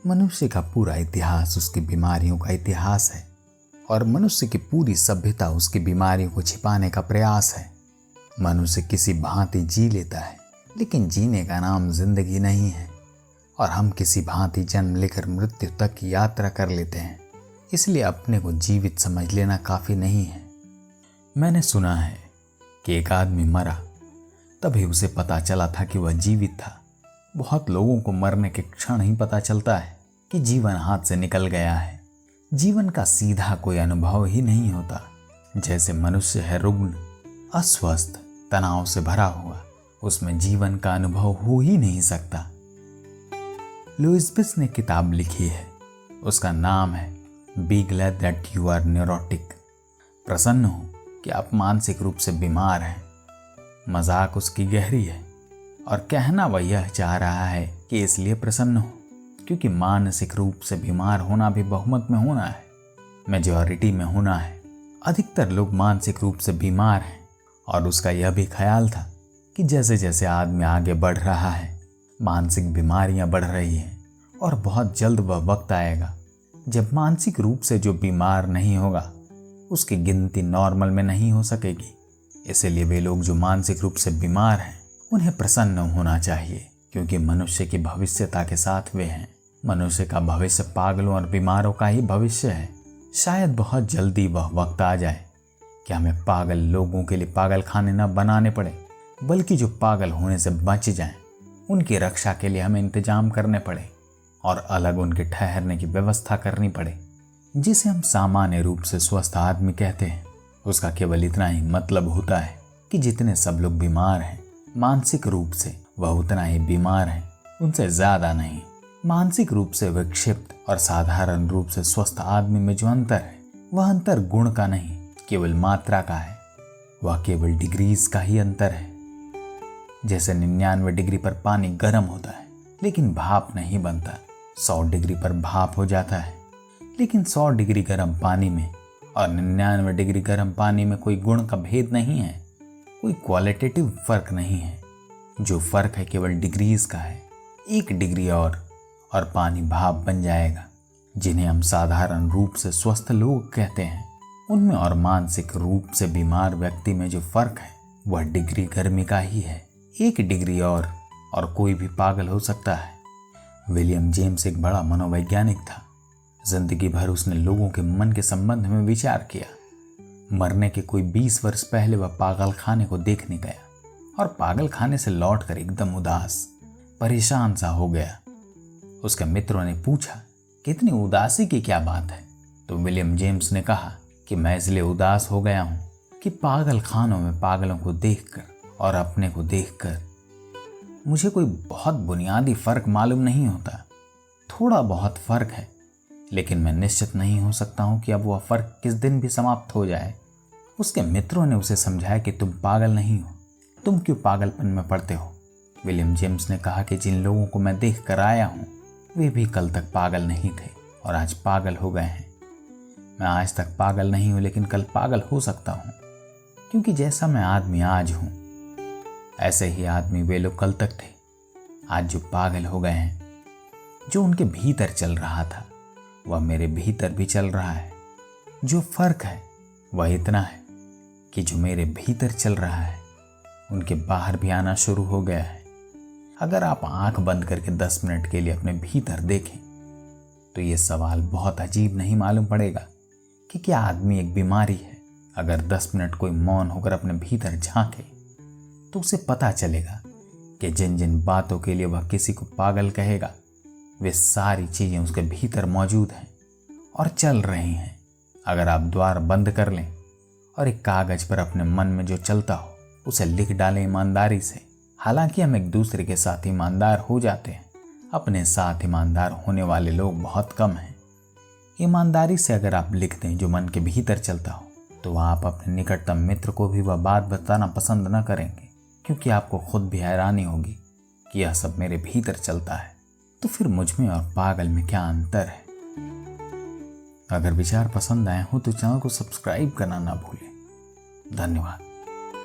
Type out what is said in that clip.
मनुष्य का पूरा इतिहास उसकी बीमारियों का इतिहास है और मनुष्य की पूरी सभ्यता उसकी बीमारियों को छिपाने का प्रयास है। मनुष्य किसी भांति जी लेता है, लेकिन जीने का नाम जिंदगी नहीं है और हम किसी भांति जन्म लेकर मृत्यु तक की यात्रा कर लेते हैं। इसलिए अपने को जीवित समझ लेना काफ़ी नहीं है। मैंने सुना है कि एक आदमी मरा, तभी उसे पता चला था कि वह जीवित था। बहुत लोगों को मरने के क्षण ही पता चलता है कि जीवन हाथ से निकल गया है। जीवन का सीधा कोई अनुभव ही नहीं होता। जैसे मनुष्य है रुग्ण, अस्वस्थ, तनाव से भरा हुआ, उसमें जीवन का अनुभव हो ही नहीं सकता। लुईस बिस ने किताब लिखी है, उसका नाम है be glad that you are neurotic. प्रसन्न हो कि आप मानसिक रूप से बीमार हैं। मजाक उसकी गहरी है और कहना वह यह चाह रहा है कि इसलिए प्रसन्न हो क्योंकि मानसिक रूप से बीमार होना भी बहुमत में होना है, मेजॉरिटी में होना है। अधिकतर लोग मानसिक रूप से बीमार हैं और उसका यह भी ख्याल था कि जैसे जैसे आदमी आगे बढ़ रहा है, मानसिक बीमारियां बढ़ रही हैं और बहुत जल्द वह वक्त आएगा जब मानसिक रूप से जो बीमार नहीं होगा उसकी गिनती नॉर्मल में नहीं हो सकेगी। इसलिए वे लोग जो मानसिक रूप से बीमार हैं उन्हें प्रसन्न होना चाहिए, क्योंकि मनुष्य की भविष्यता के साथ वे हैं। मनुष्य का भविष्य पागलों और बीमारों का ही भविष्य है। शायद बहुत जल्दी वह वक्त आ जाए कि हमें पागल लोगों के लिए पागल खाने न बनाने पड़े, बल्कि जो पागल होने से बच जाएं उनकी रक्षा के लिए हमें इंतजाम करने पड़े और अलग उनके ठहरने की व्यवस्था करनी पड़े। जिसे हम सामान्य रूप से स्वस्थ आदमी कहते हैं, उसका केवल इतना ही मतलब होता है कि जितने सब लोग बीमार हैं मानसिक रूप से, वह उतना ही बीमार है, उनसे ज्यादा नहीं। मानसिक रूप से विक्षिप्त और साधारण रूप से स्वस्थ आदमी में जो अंतर है, वह अंतर गुण का नहीं, केवल मात्रा का है। वह केवल डिग्रीज का ही अंतर है। जैसे 99 डिग्री पर पानी गर्म होता है लेकिन भाप नहीं बनता, 100 डिग्री पर भाप हो जाता है। लेकिन 100 डिग्री गर्म पानी में और 99 डिग्री गर्म पानी में कोई गुण का भेद नहीं है, कोई क्वालिटेटिव फर्क नहीं है। जो फर्क है केवल डिग्रीज का है। 1 डिग्री और पानी भाप बन जाएगा। जिन्हें हम साधारण रूप से स्वस्थ लोग कहते हैं, उनमें और मानसिक रूप से बीमार व्यक्ति में जो फर्क है वह डिग्री गर्मी का ही है। 1 डिग्री और कोई भी पागल हो सकता है। विलियम जेम्स एक बड़ा मनोवैज्ञानिक था। जिंदगी भर उसने लोगों के मन के संबंध में विचार किया। मरने के कोई 20 वर्ष पहले वह पागल खाने को देखने गया और पागल खाने से लौटकर एकदम उदास, परेशान सा हो गया। उसके मित्रों ने पूछा कि इतनी उदासी की क्या बात है? तो विलियम जेम्स ने कहा कि मैं इसलिए उदास हो गया हूं कि पागल खानों में पागलों को देखकर और अपने को देखकर मुझे कोई बहुत बुनियादी फर्क मालूम नहीं होता। थोड़ा बहुत फर्क है, लेकिन मैं निश्चित नहीं हो सकता हूं कि अब वह फर्क किस दिन भी समाप्त हो जाए। उसके मित्रों ने उसे समझाया कि तुम पागल नहीं हो, तुम क्यों पागलपन में पड़ते हो? विलियम जेम्स ने कहा कि जिन लोगों को मैं देख कर आया हूं वे भी कल तक पागल नहीं थे और आज पागल हो गए हैं। मैं आज तक पागल नहीं हूं, लेकिन कल पागल हो सकता हूं, क्योंकि जैसा मैं आदमी आज हूं ऐसे ही आदमी वे लोग कल तक थे। आज जो पागल हो गए हैं, जो उनके भीतर चल रहा था वह मेरे भीतर भी चल रहा है। जो फर्क है वह इतना है कि जो मेरे भीतर चल रहा है उनके बाहर भी आना शुरू हो गया है। अगर आप आंख बंद करके 10 मिनट के लिए अपने भीतर देखें तो ये सवाल बहुत अजीब नहीं मालूम पड़ेगा कि क्या आदमी एक बीमारी है? अगर 10 मिनट कोई मौन होकर अपने भीतर झांके तो उसे पता चलेगा कि जिन जिन बातों के लिए वह किसी को पागल कहेगा वे सारी चीजें उसके भीतर मौजूद हैं और चल रही हैं। अगर आप द्वार बंद कर लें और एक कागज पर अपने मन में जो चलता हो उसे लिख डालें ईमानदारी से, हालांकि हम एक दूसरे के साथ ईमानदार हो जाते हैं, अपने साथ ईमानदार होने वाले लोग बहुत कम हैं। ईमानदारी से अगर आप लिख दें जो मन के भीतर चलता हो तो आप अपने निकटतम मित्र को भी वह बात बताना पसंद न करेंगे, क्योंकि आपको खुद भी हैरानी होगी कि यह सब मेरे भीतर चलता है, तो फिर मुझ में और पागल में क्या अंतर है? अगर विचार पसंद आए हो तो चैनल को सब्सक्राइब करना ना भूलें। धन्यवाद।